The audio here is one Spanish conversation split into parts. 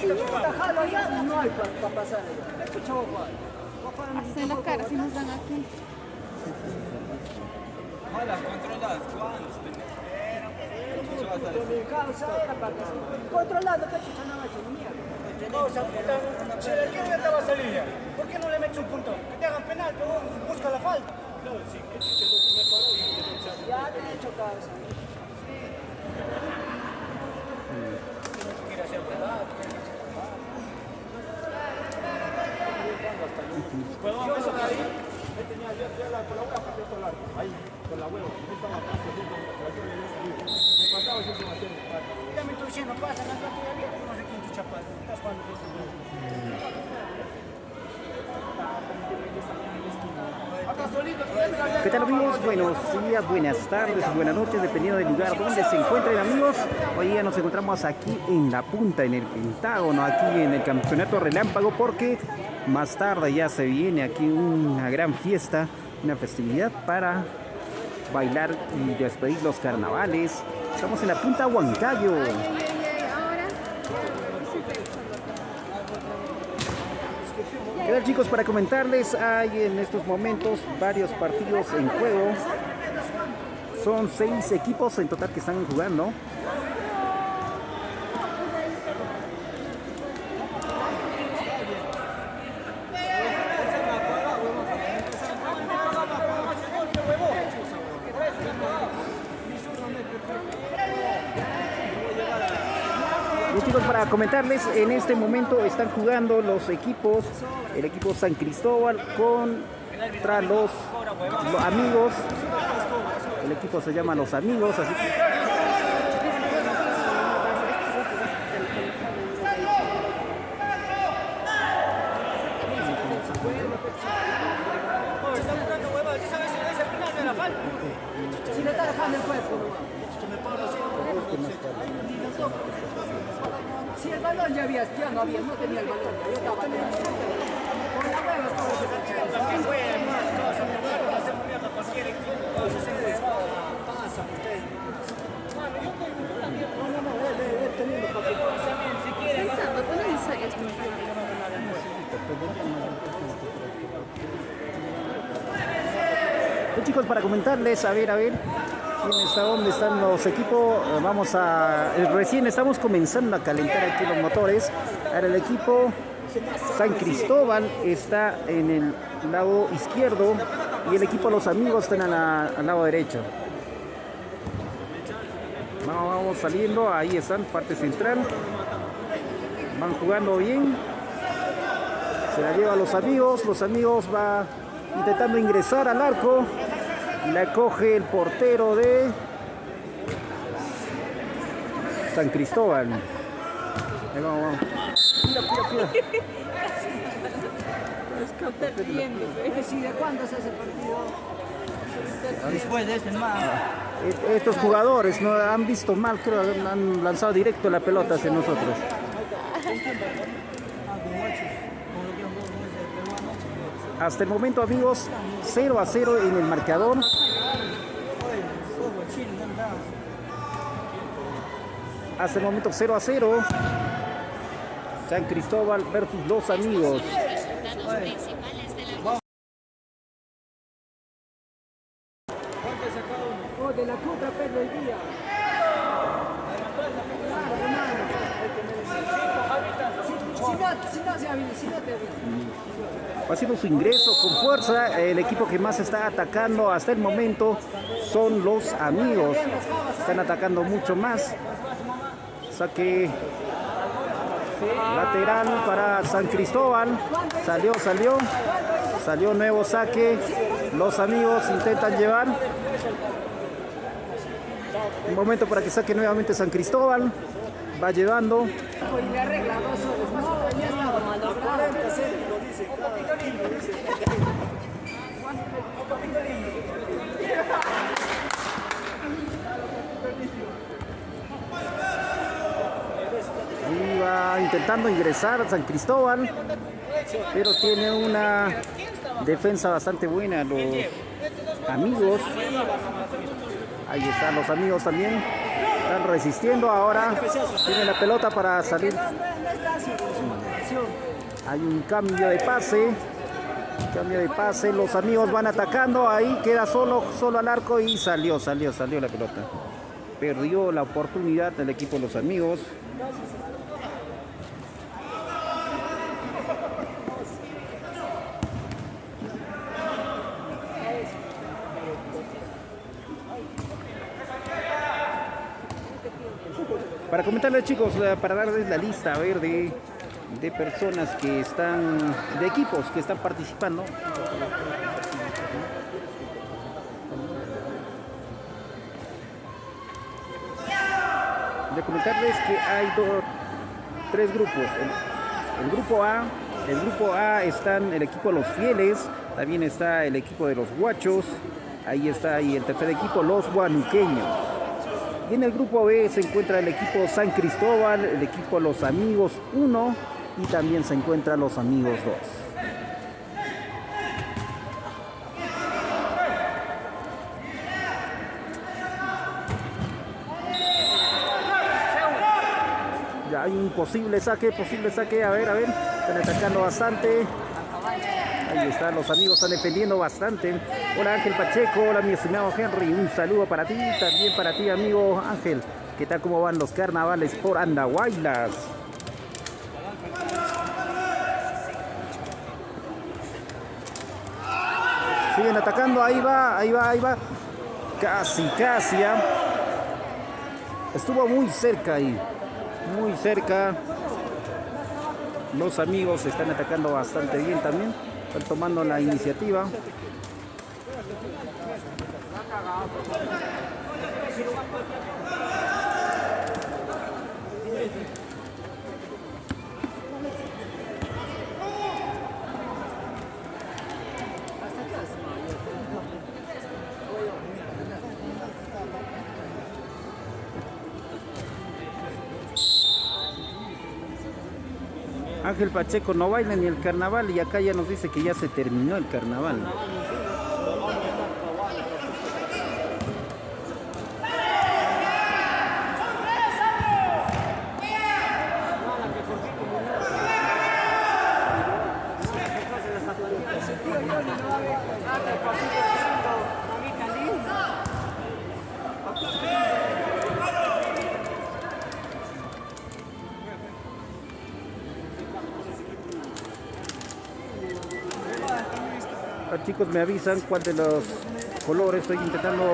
Jalo ya, no hay para pasar. Hacen la cara si nos dan aquí. Hola, controladas, ¿cuándo? Controlando, que chucha no va a hacer mierda. Cosa, puta, si el arquero ya estaba salida, ¿por qué no le metes un punto? Que te hagan penal, pero busca la falta. Claro, sí, que chucha lo que me paró y que no se Ya te he hecho causa. Quiere hacer verdad. ¿Puedo empezar ahí? Tenía yo con la hueva partió todo largo. Ahí, con la hueva. Yo estaba paso, me pasaba y yo se me hacía. Ya me estoy diciendo, pasa en la partida bien, no sé quién chucha pasa. Estás jugando con ¿Qué tal amigos? Buenos días, buenas tardes, buenas noches, dependiendo del lugar donde se encuentren amigos. Hoy día nos encontramos aquí en la punta, en el Pentágono, aquí en el Campeonato Relámpago, porque más tarde ya se viene aquí una gran fiesta, una festividad para bailar y despedir los carnavales. Estamos en la punta Huancayo. ¿Qué tal chicos? Para comentarles, hay en estos momentos varios partidos en juego. Son 6 equipos en total que están jugando. Y chicos, para comentarles, en este momento están jugando los equipos, el equipo San Cristóbal contra los amigos. El equipo se llama Los Amigos, así que... Si le está dejando el cuerpo. Si el balón ya no había, no tenía el balón, yo estaba con la hueva todo ese pasa usted. Pues chicos, para comentarles, a ver, ¿quién está? ¿Dónde están los equipos? Vamos a... Recién estamos comenzando a calentar aquí los motores. Ahora el equipo San Cristóbal está en el lado izquierdo y el equipo Los Amigos están al lado derecho. Vamos saliendo, ahí están, parte central. Van jugando bien. Se la lleva a Los Amigos va intentando ingresar al arco. La coge el portero de San Cristóbal. Ahí vamos. Cuida. ¿De cuándo se hace el partido? Después de este más. Estos jugadores no han visto mal, creo, han lanzado directo la pelota hacia nosotros. Hasta el momento amigos, 0-0 en el marcador. Hasta el momento 0-0. San Cristóbal versus Los Amigos. De la contra Pedro el día. Si no te avisa. Haciendo su ingreso con fuerza, el equipo que más está atacando hasta el momento son Los Amigos. Están atacando mucho más. Saque lateral para San Cristóbal. Salió nuevo saque. Los Amigos intentan llevar. Un momento para que saque nuevamente San Cristóbal. Va llevando. Y le arregla 2 horas. No, ya estaba malogrado. Y va intentando ingresar San Cristóbal, pero tiene una defensa bastante buena Los Amigos. Ahí están Los Amigos también. Están resistiendo ahora. Tiene la pelota para salir. Hay un cambio de pase. Cambio de pase. Los amigos van atacando. Ahí queda solo al arco y salió la pelota. Perdió la oportunidad el equipo de los amigos. Para comentarles, chicos, para darles la lista, a ver, de personas que están, de equipos que están participando. De comentarles que hay tres grupos. El grupo A están el equipo de los Fieles, también está el equipo de los Guachos, ahí está, y el tercer equipo, los Huanuqueños. Y en el grupo B se encuentra el equipo San Cristóbal, el equipo Los Amigos 1 y también se encuentra Los Amigos 2. Ya hay un posible saque, a ver, están atacando bastante. Ahí están, los amigos están defendiendo bastante. Hola Ángel Pacheco, hola mi estimado Henry, un saludo para ti, también para ti amigo Ángel. ¿Qué tal, cómo van los carnavales por Andahuaylas? Siguen atacando, ahí va. Casi, estuvo muy cerca ahí, muy cerca. Los amigos están atacando bastante bien también. Están tomando la iniciativa. Ángel Pacheco no baila ni el carnaval y acá ya nos dice que ya se terminó el carnaval. Chicos, me avisan cuál de los colores. Estoy intentando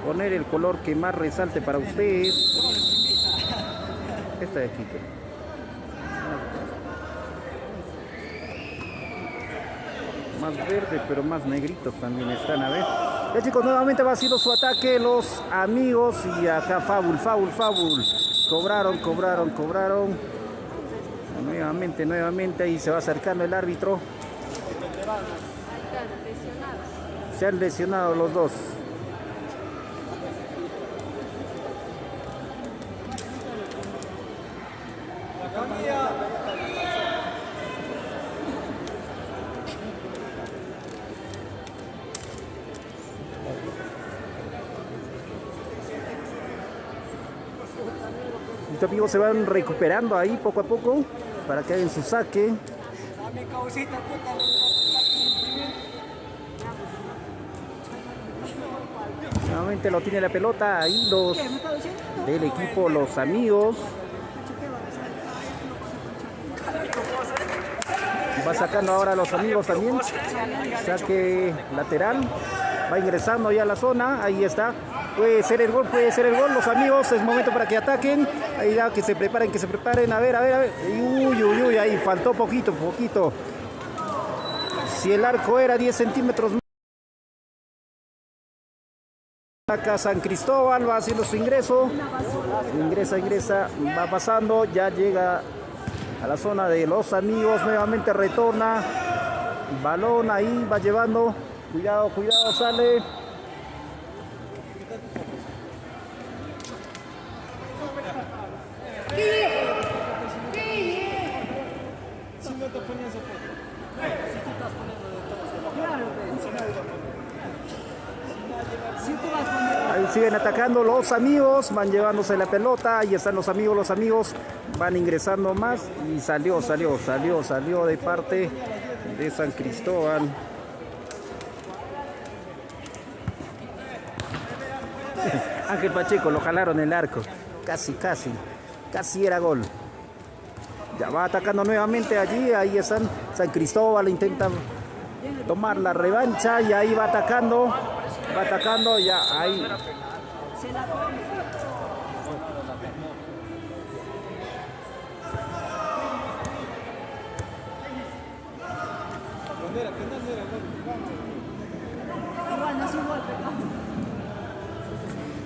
poner el color que más resalte para ustedes. Esta de aquí. Más verde, pero más negritos también están, a ver. Ya chicos, nuevamente va haciendo su ataque los amigos y acá foul. Cobraron. Nuevamente ahí se va acercando el árbitro. Se han lesionado los dos. Estos amigos se van recuperando ahí poco a poco para que hagan su saque. Nuevamente lo tiene la pelota ahí los del equipo Los Amigos. Va sacando ahora a Los Amigos también. Saque lateral. Va ingresando ya a la zona. Ahí está. Puede ser el gol. Los Amigos, es momento para que ataquen. Ahí ya que se preparen. A ver. Uy, ahí faltó poquito. Si el arco era 10 centímetros más. Acá San Cristóbal va haciendo su ingreso. Ingresa, va pasando, ya llega a la zona de Los Amigos, nuevamente retorna. Balón ahí, va llevando. Cuidado, sale. siguen atacando los amigos, van llevándose la pelota, ahí están los amigos van ingresando más y salió de parte de San Cristóbal. Ángel Pacheco, lo jalaron el arco, casi era gol. Ya va atacando nuevamente allí, ahí están San Cristóbal, intentan tomar la revancha y ahí va atacando ya ahí.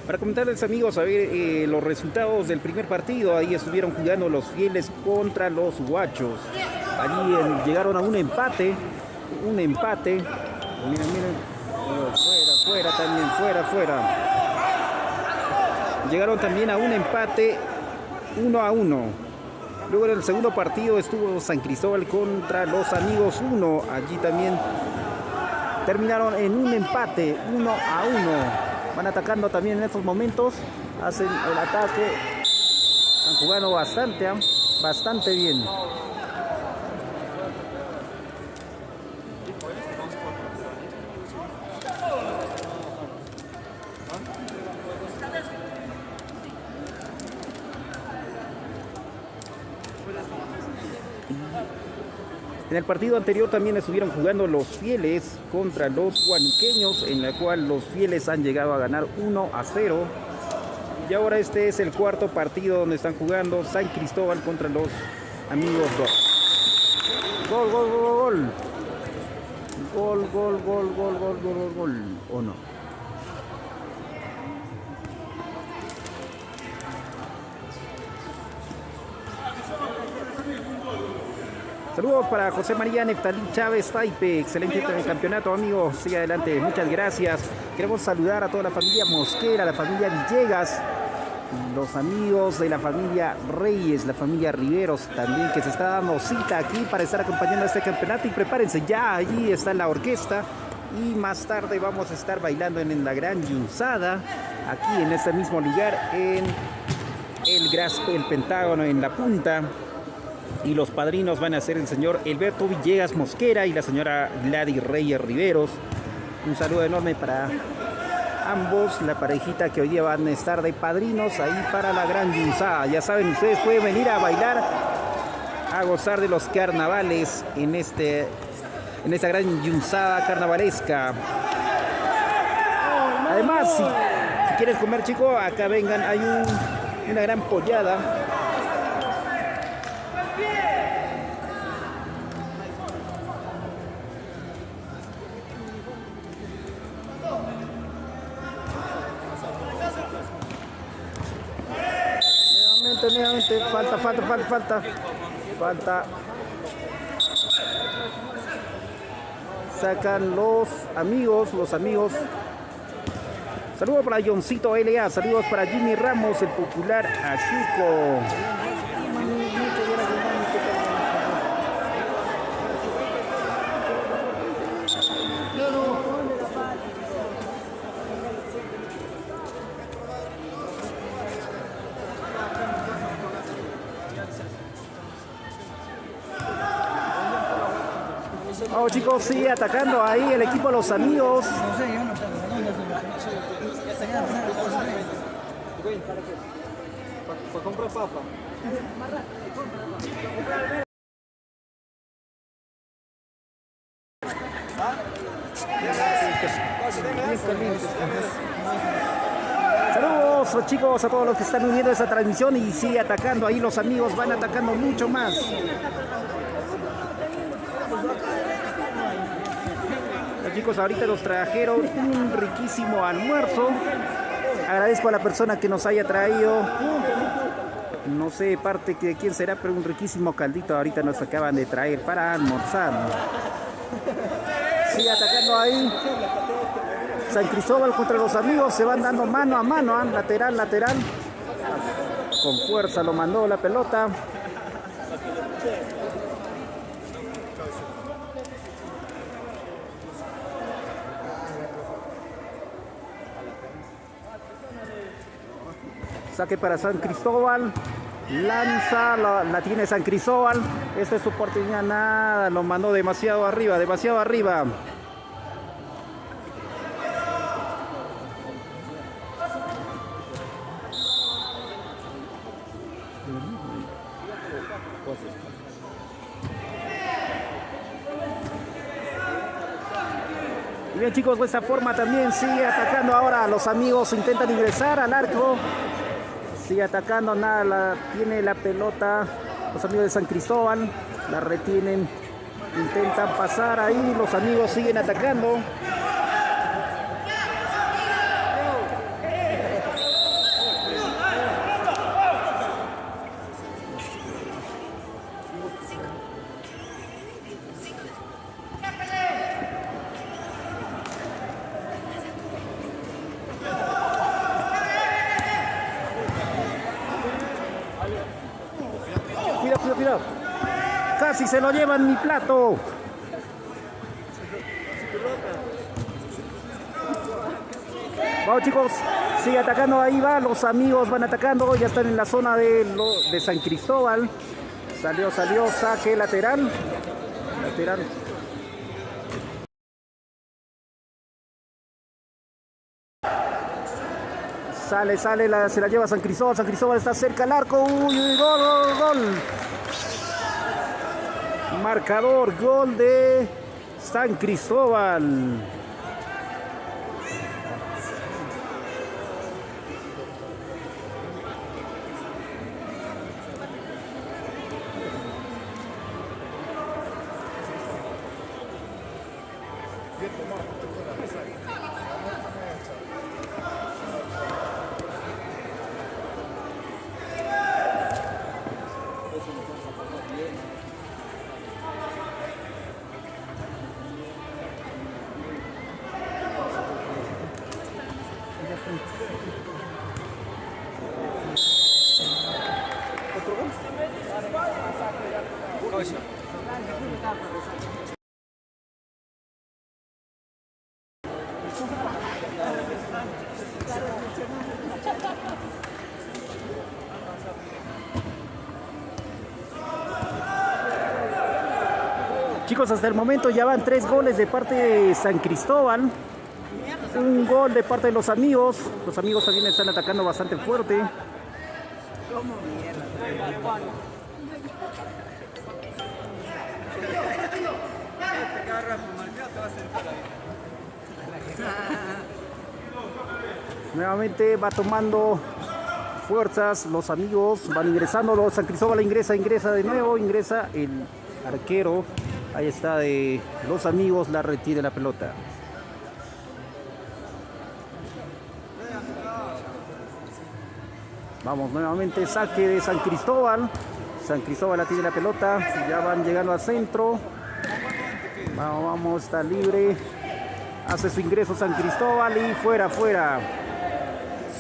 Para comentarles, amigos, a ver los resultados del primer partido. Ahí estuvieron jugando los Fieles contra los Guachos. Allí llegaron a un empate. Miren. Fuera. Llegaron también a un empate 1-1. Luego en el segundo partido estuvo San Cristóbal contra los Amigos 1. Allí también terminaron en un empate 1-1. Van atacando también en estos momentos. Hacen el ataque. Están jugando bastante bien. En el partido anterior también estuvieron jugando los Fieles contra los Huanuqueños, en la cual los Fieles han llegado a ganar 1-0. Y ahora este es el cuarto partido donde están jugando San Cristóbal contra los Amigos 2. Gol. ¿O no? Saludos para José María Neftalí Chávez Taipe, excelente campeonato, amigos, sigue adelante, muchas gracias. Queremos saludar a toda la familia Mosquera, la familia Villegas, los amigos de la familia Reyes, la familia Riveros también, que se está dando cita aquí para estar acompañando a este campeonato. Y prepárense, ya allí está la orquesta y más tarde vamos a estar bailando en la Gran Yunzada, aquí en este mismo lugar, en el Pentágono, en La Punta. Y los padrinos van a ser el señor Alberto Villegas Mosquera y la señora Gladys Reyes Riveros. Un saludo enorme para ambos, la parejita que hoy día van a estar de padrinos ahí para la Gran Yunzada. Ya saben, ustedes pueden venir a bailar, a gozar de los carnavales en esta Gran Yunzada carnavalesca. Además, si quieren comer, chicos, acá vengan, hay una gran pollada. Nuevamente, falta. Sacan los amigos. Saludos para Johncito LA, saludos para Jimmy Ramos, el popular Achuco. Vamos, chicos, sigue atacando ahí el equipo de los amigos. Para comprar papa. Saludos, chicos, a todos los que están uniendo esa transmisión y sigue atacando ahí los amigos, van atacando mucho más. Chicos, ahorita nos trajeron un riquísimo almuerzo. Agradezco a la persona que nos haya traído, no sé parte de quién será, pero un riquísimo caldito ahorita nos acaban de traer para almorzar. Sigue atacando ahí San Cristóbal contra los amigos, se van dando mano a mano, lateral. Con fuerza lo mandó la pelota. Saque para San Cristóbal. Lanza, la tiene San Cristóbal. Esta es su oportunidad, nada, lo mandó demasiado arriba, demasiado arriba. Y bien, chicos, de esta forma también sigue atacando ahora. Los amigos intentan ingresar al arco. Sigue atacando, nada, tiene la pelota los amigos de San Cristóbal, la retienen, intentan pasar ahí, los amigos siguen atacando. Cuidado. Casi se lo llevan mi plato. Vamos, chicos, sigue atacando, ahí va, los amigos van atacando, ya están en la zona de San Cristóbal. Salió, saque lateral. Sale, se la lleva San Cristóbal. San Cristóbal está cerca al arco. Uy, gol. Marcador, gol de San Cristóbal. Chicos, hasta el momento ya van 3 goles de parte de San Cristóbal. Un gol de parte de los amigos. Los amigos también están atacando bastante fuerte. Nuevamente va tomando fuerzas los amigos, van ingresando, los San Cristóbal ingresa de nuevo, ingresa el arquero, ahí está de los amigos, la retiene la pelota. Vamos nuevamente, saque de San Cristóbal la tiene la pelota, ya van llegando al centro. Vamos, está libre, hace su ingreso San Cristóbal y fuera.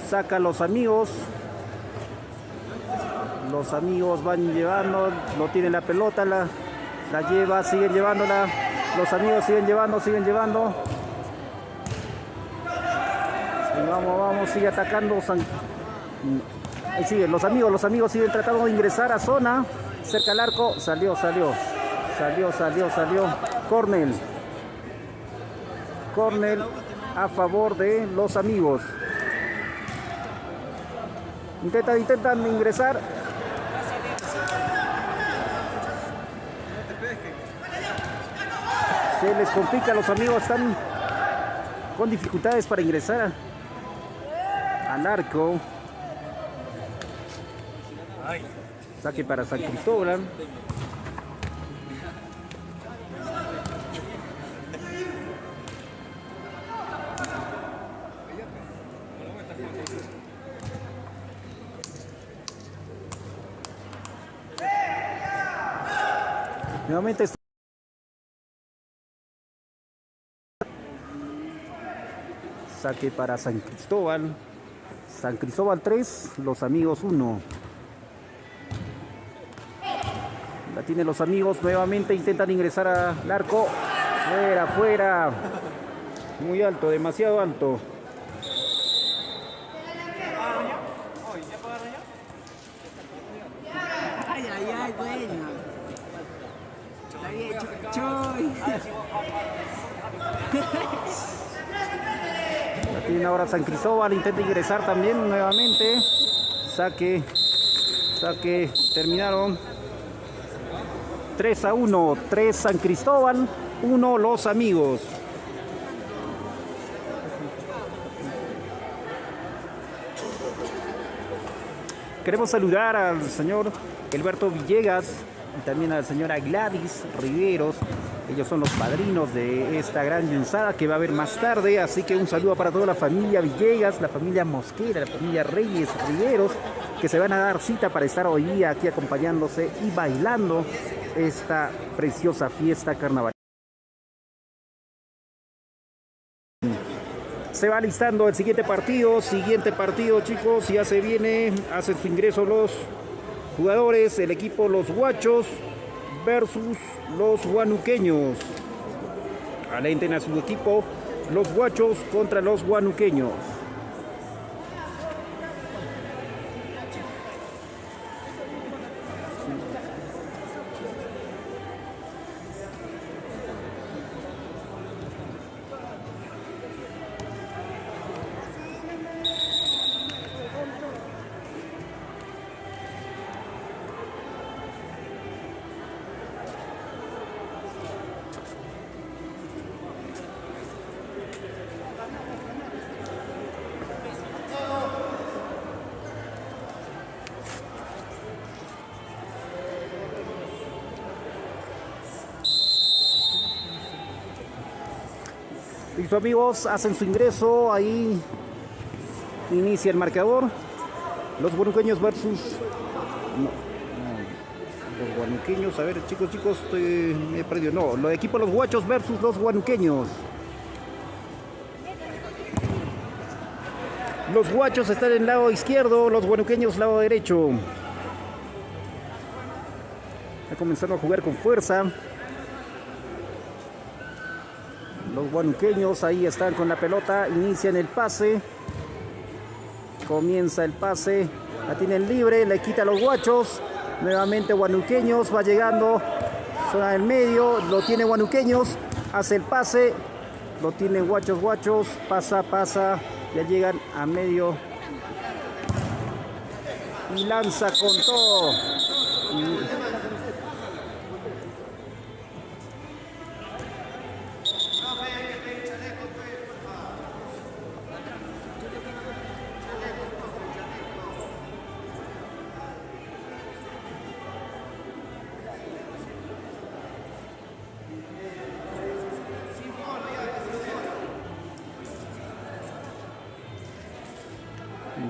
Saca a los amigos van llevando, no tienen la pelota, la lleva, siguen llevándola, los amigos siguen llevando. Y vamos, sigue atacando ahí sigue, los amigos siguen tratando de ingresar a zona, cerca al arco, salió. Cornel a favor de los amigos. Intentan ingresar. Se les complica, los amigos están con dificultades para ingresar al arco. Saque para San Cristóbal. Nuevamente saque para San Cristóbal. San Cristóbal 3, los amigos 1. La tienen los amigos, nuevamente intentan ingresar al arco. Fuera. Muy alto, demasiado alto. Pequeño. Lo había hecho Choy. La tiene ahora San Cristóbal, intenta ingresar también nuevamente. Saque, terminaron 3-1, 3 San Cristóbal, 1 Los Amigos. Queremos saludar al señor Alberto Villegas y también a la señora Gladys Riveros. Ellos son los padrinos de esta gran yunzada que va a haber más tarde. Así que un saludo para toda la familia Villegas, la familia Mosquera, la familia Reyes Riveros, que se van a dar cita para estar hoy día aquí acompañándose y bailando esta preciosa fiesta carnaval. Se va listando el siguiente partido, chicos, ya se viene, hacen su ingreso los jugadores, el equipo Los Guachos versus los Huanuqueños. Alenten a su equipo Los Guachos contra los Huanuqueños. Listo, amigos, hacen su ingreso, ahí inicia el marcador. Los Huanuqueños versus... los Huanuqueños, a ver, chicos, me he perdido. No, los equipos Los Guachos versus los Huanuqueños. Los Guachos están en el lado izquierdo, los Huanuqueños lado derecho. Está comenzando a jugar con fuerza. Los Huanuqueños ahí están con la pelota, inician el pase. Comienza el pase, la tienen libre, le quita a los Guachos. Nuevamente Huanuqueños, va llegando, zona del medio, lo tiene Huanuqueños, hace el pase, lo tienen Guachos, pasa, ya llegan a medio. Y lanza con todo.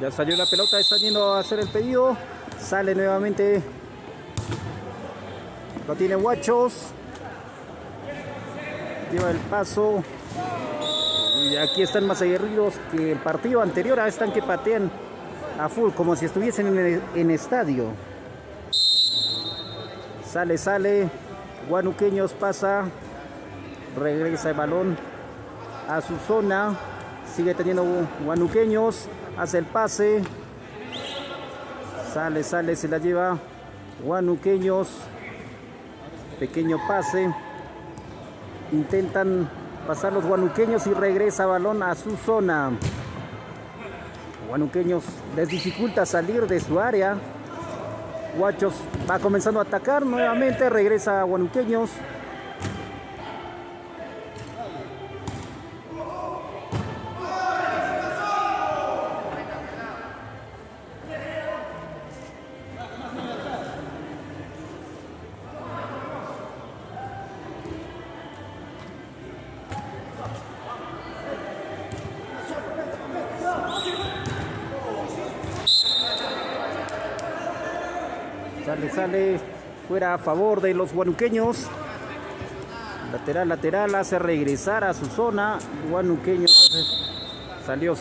Ya salió la pelota, está yendo a hacer el pedido. Sale nuevamente. Lo tiene Guachos. Lleva el paso. Y aquí están más aguerridos que el partido anterior. Ahora están que patean a full, como si estuviesen en estadio. Sale. Huanuqueños pasa. Regresa el balón a su zona. Sigue teniendo Huanuqueños. Hace el pase. Sale, se la lleva Huanuqueños. Pequeño pase. Intentan pasar los Huanuqueños y regresa balón a su zona. Huanuqueños les dificulta salir de su área. Guachos va comenzando a atacar nuevamente. Regresa Huanuqueños. Sale fuera a favor de los huanuqueños. Lateral, hace regresar a su zona. Huanuqueños salió.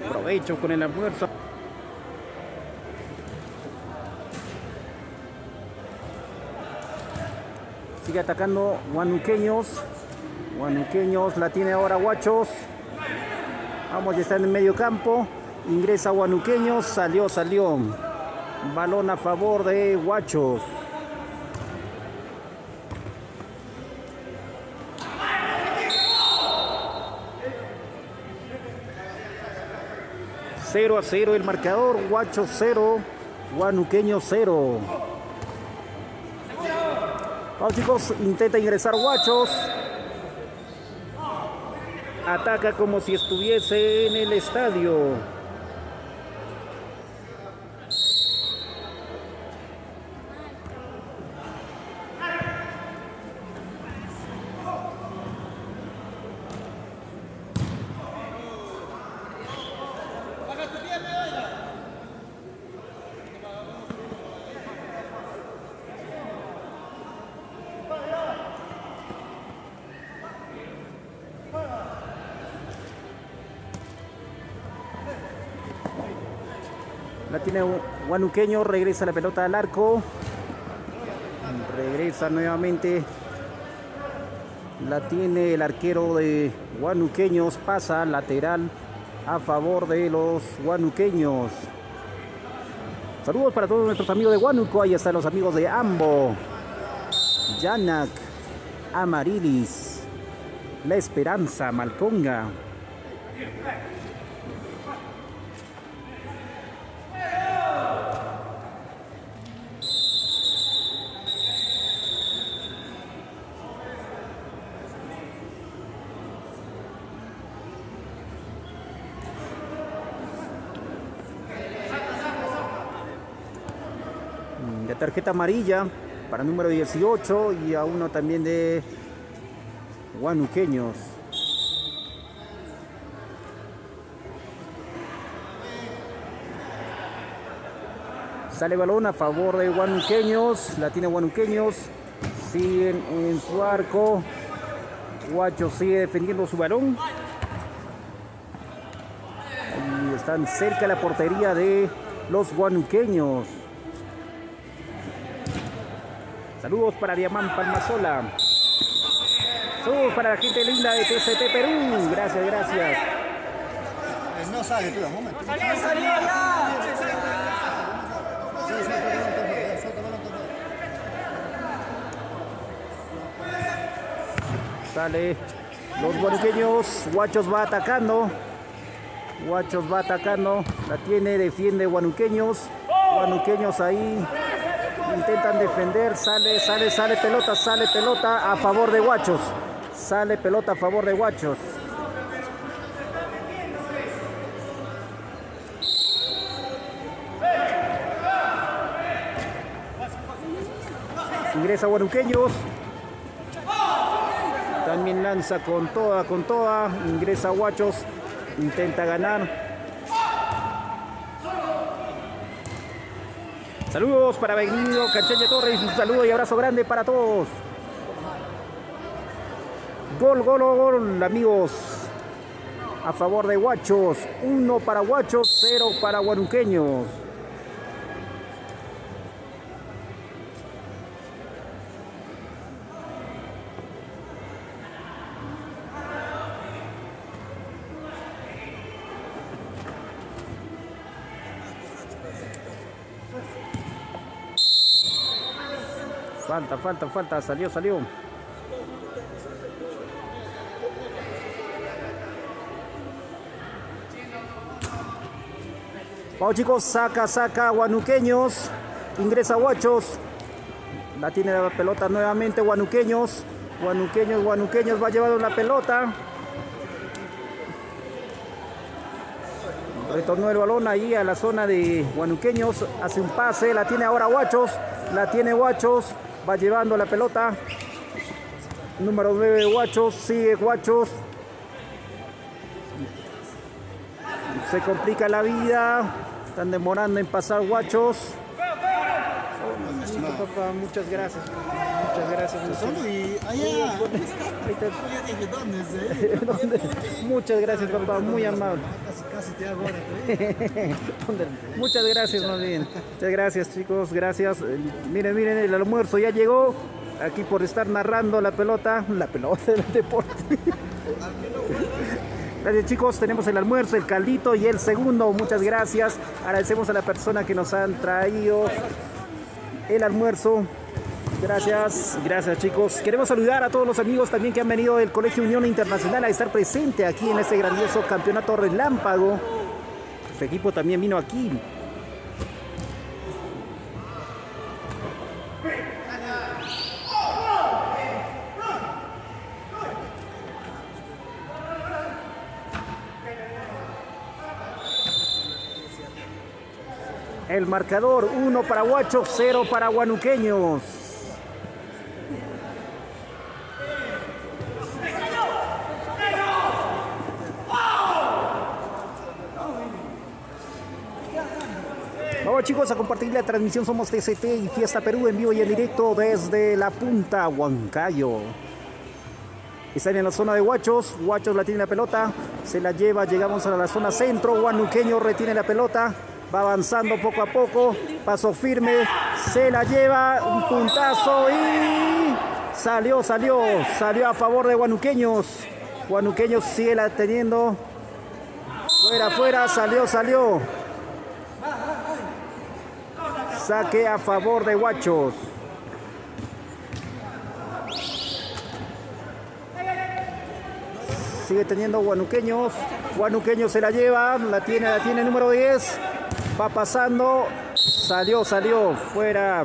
Provecho con el almuerzo. Sigue atacando Huanuqueños. Huanuqueños la tiene ahora Guachos. Vamos, ya está en el medio campo. Ingresa Huanuqueños, salió. Balón a favor de Guachos. 0-0 el marcador. Huachos 0, Huanuqueños 0. Vamos chicos, intenta ingresar Huachos. Ataca como si estuviese en el estadio. La tiene Huanuqueño, regresa la pelota al arco. Regresa nuevamente. La tiene el arquero de Huanuqueños, pasa lateral a favor de los huanuqueños. Saludos para todos nuestros amigos de Huánuco. Ahí están los amigos de Ambo, Llanac, Amarilis, La Esperanza, Malconga. De tarjeta amarilla para número 18 y a uno también de Huanuqueños. Sale balón a favor de Huanuqueños, la tiene Huanuqueños, siguen en su arco. Huacho sigue defendiendo su balón y están cerca de la portería de los huanuqueños. Saludos para Diamán Palmasola. Saludos para la gente linda de TCT Perú. Gracias, gracias. No sale, tú, un momento. ¡Salió ya! Sale los huanuqueños. Huachos va atacando. Huachos va atacando. La tiene, defiende Huanuqueños. Huanuqueños ahí intentan defender. Sale pelota a favor de Huachos. Sale pelota a favor de Huachos. Ingresa Huanuqueños. También lanza con toda. Ingresa Huachos. Intenta ganar. Saludos para Benigno Cancheña Torres. Un saludo y abrazo grande para todos. Gol, amigos. A favor de Huachos. 1 para Huachos, 0 para Huanuqueños. Falta, salió. Vamos chicos, saca Huanuqueños, ingresa Huachos, la tiene la pelota nuevamente Huanuqueños, va llevando la pelota. Retornó el balón ahí a la zona de Huanuqueños, hace un pase, la tiene ahora Huachos, va llevando la pelota. Número 9 Huachos, sigue Huachos. Se complica la vida, están demorando en pasar Huachos. Papá, muchas gracias. Y allá. Muchas gracias, papá, muy amable. Casi te hago ahora. Muchas gracias, más bien. Muchas gracias, chicos, gracias. Miren, el almuerzo ya llegó. Aquí por estar narrando la pelota del deporte. Gracias chicos, tenemos el almuerzo, el caldito y el segundo. Muchas gracias. Agradecemos a la persona que nos han traído el almuerzo. Gracias chicos. Queremos saludar a todos los amigos también que han venido del Colegio Unión Internacional a estar presente aquí en este grandioso campeonato relámpago. Este equipo también vino aquí. El marcador 1 para Huachos, 0 para Huanuqueños. Vamos chicos a compartir la transmisión. Somos TCT y Fiesta Perú en vivo y en directo desde la punta Huancayo. Están en la zona de Huachos. Huachos la tiene la pelota, se la lleva, llegamos a la zona centro. Huanuqueño retiene la pelota, va avanzando poco a poco, paso firme, se la lleva, un puntazo y salió a favor de Huanuqueños. Huanuqueños sigue la teniendo, fuera, salió. Saque a favor de Huachos. Sigue teniendo Huanuqueños. Huanuqueños se la lleva, la tiene número 10. Va pasando, salió, fuera.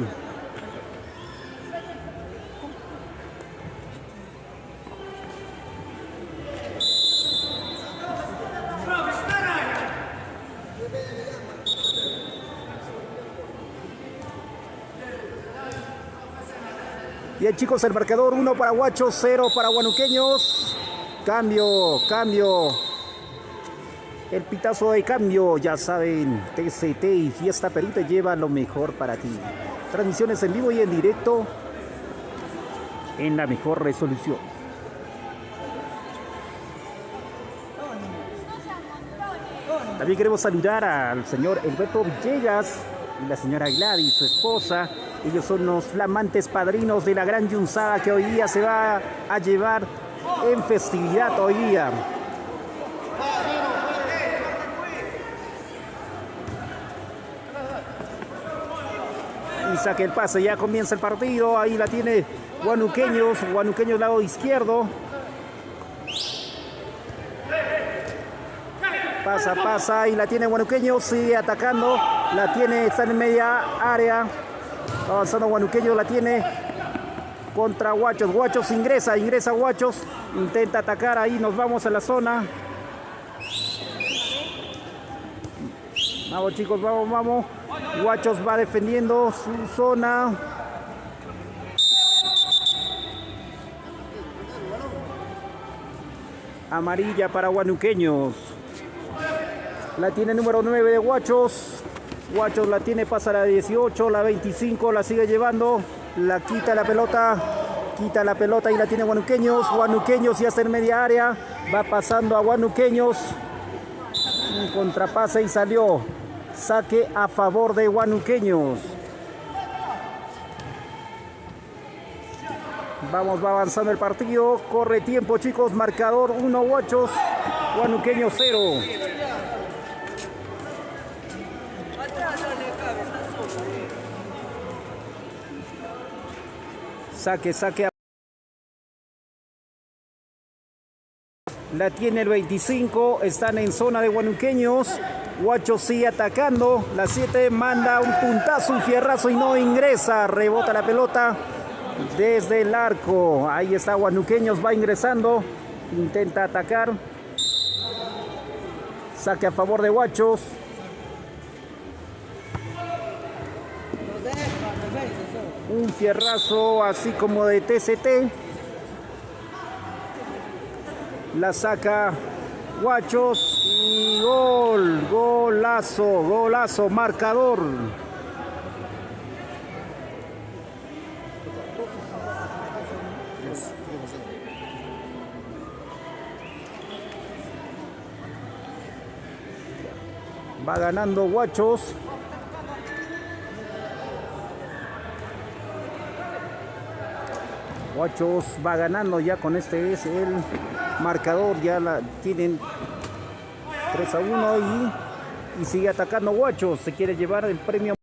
Bien chicos, el marcador 1 para Huachos, 0 para Huanuqueños. Cambio. El pitazo de cambio, ya saben, TCT y Fiesta Perú te lleva lo mejor para ti. Transmisiones en vivo y en directo en la mejor resolución. También queremos saludar al señor Alberto Villegas y la señora Gladys, su esposa. Ellos son los flamantes padrinos de la gran yunzada que hoy día se va a llevar en festividad hoy día. Y saque el pase, ya comienza el partido. Ahí la tiene Huanuqueños lado izquierdo. Pasa y la tiene Huanuqueños, sigue atacando. La tiene, está en media área. Avanzando Huanuqueños, la tiene contra Huachos. Huachos ingresa Huachos. Intenta atacar, ahí nos vamos a la zona. Vamos chicos, vamos. Huachos va defendiendo su zona. Amarilla para Huanuqueños. La tiene número 9 de Huachos. Huachos la tiene, pasa la 18, la 25, la sigue llevando. La quita la pelota y la tiene Huanuqueños. Huanuqueños ya está en media área. Va pasando a Huanuqueños. Un contrapase y salió. Saque a favor de Huanuqueños. Vamos, va avanzando el partido. Corre tiempo, chicos. Marcador 1 Huachos. Huanuqueños 0. Saque. La tiene el 25. Están en zona de Huanuqueños. Huachos sigue atacando. La 7 manda un puntazo, un fierrazo y no ingresa. Rebota la pelota desde el arco. Ahí está Huanuqueños, va ingresando. Intenta atacar. Saque a favor de Huachos. Un fierrazo así como de TCT. La saca Huachos y golazo, marcador. Va ganando Huachos. Huachos va ganando ya, con este es el marcador, ya la tienen 3-1 y sigue atacando Huachos, se quiere llevar el premio.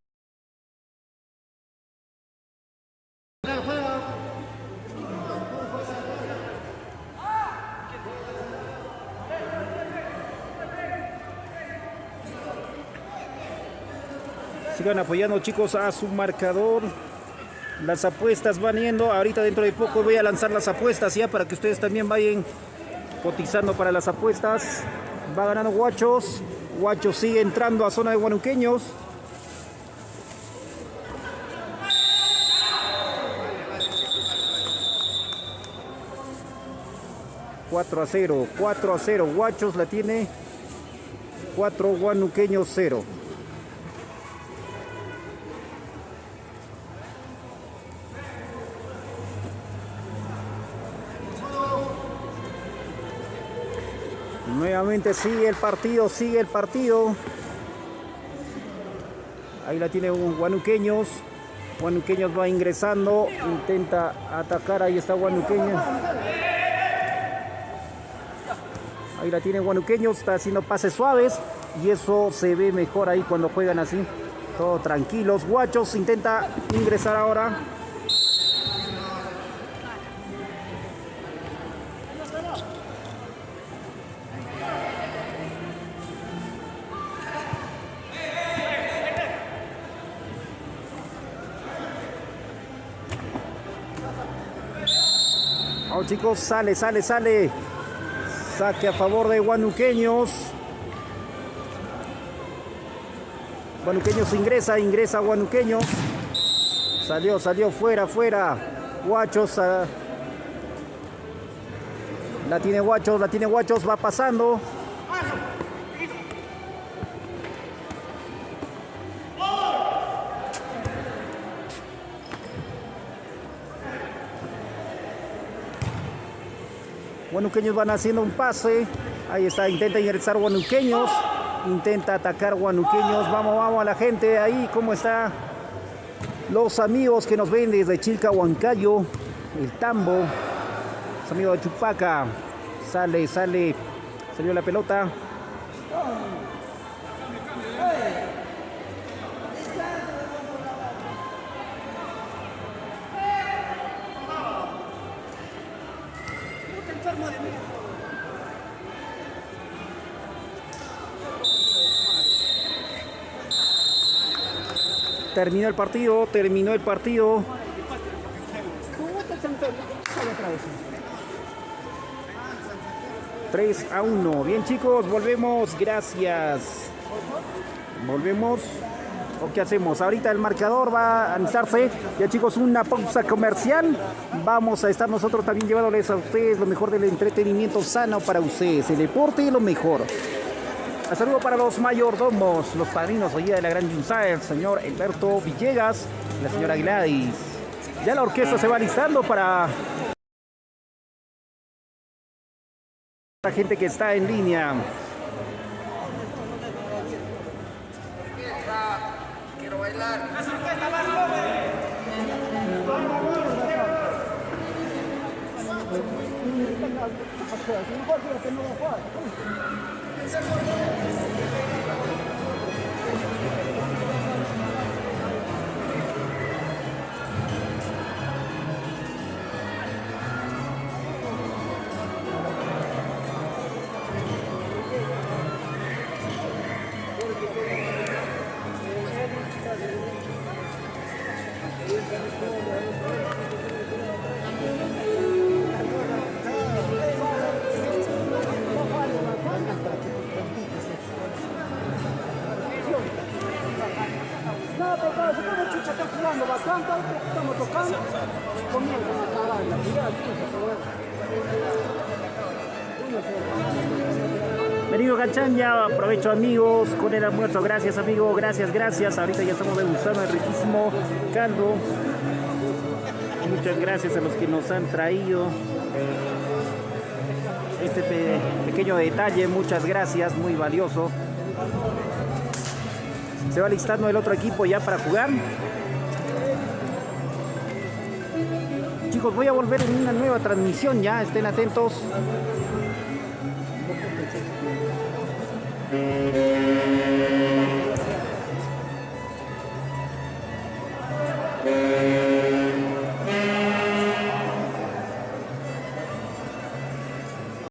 Sigan apoyando, chicos, a su marcador. Las apuestas van yendo. Ahorita dentro de poco voy a lanzar las apuestas ya para que ustedes también vayan cotizando para las apuestas. Va ganando Huachos. Huachos sigue entrando a zona de huanuqueños. $4-0, 4-0. Huachos la tiene. 4, huanuqueños 0. Nuevamente sigue el partido, sigue el partido. Ahí la tiene Huanuqueños. Huanuqueños va ingresando, intenta atacar, ahí está Huanuqueños. Ahí la tiene Huanuqueños, está haciendo pases suaves y eso se ve mejor ahí cuando juegan así. Todo tranquilos. Huachos intenta ingresar ahora. Vamos, chicos, sale. Saque a favor de Huanuqueños. Huanuqueños ingresa Huanuqueños. Salió fuera. Huachos. La tiene Huachos, va pasando. Huanuqueños van haciendo un pase. Ahí está, intenta ingresar Huanuqueños. Intenta atacar Huanuqueños. Vamos a la gente ahí. ¿Cómo está? Los amigos que nos ven desde Chilca, Huancayo. El Tambo. Los amigos de Chupaca. Salió la pelota. Terminó el partido. 3-1. Bien, chicos, volvemos. Gracias. Volvemos. ¿O qué hacemos? Ahorita el marcador va a anisarse. Ya, chicos, una pausa comercial. Vamos a estar nosotros también llevándoles a ustedes lo mejor del entretenimiento sano para ustedes. El deporte y lo mejor. Un saludo para los mayordomos, los padrinos hoy día de la Gran Yunzá, el señor Alberto Villegas y la señora Gladys. Ya la orquesta se va listando para la gente que está en línea. Quiero bailar. Estamos tocando, comienzan a cagar la ciudad. Venido Cachán, ya aprovecho, amigos, con el almuerzo. Gracias, amigo, gracias. Ahorita ya estamos degustando el riquísimo caldo. Muchas gracias a los que nos han traído este pequeño detalle. Muchas gracias, muy valioso. Se va listando el otro equipo ya para jugar. Chicos, voy a volver en una nueva transmisión ya, estén atentos.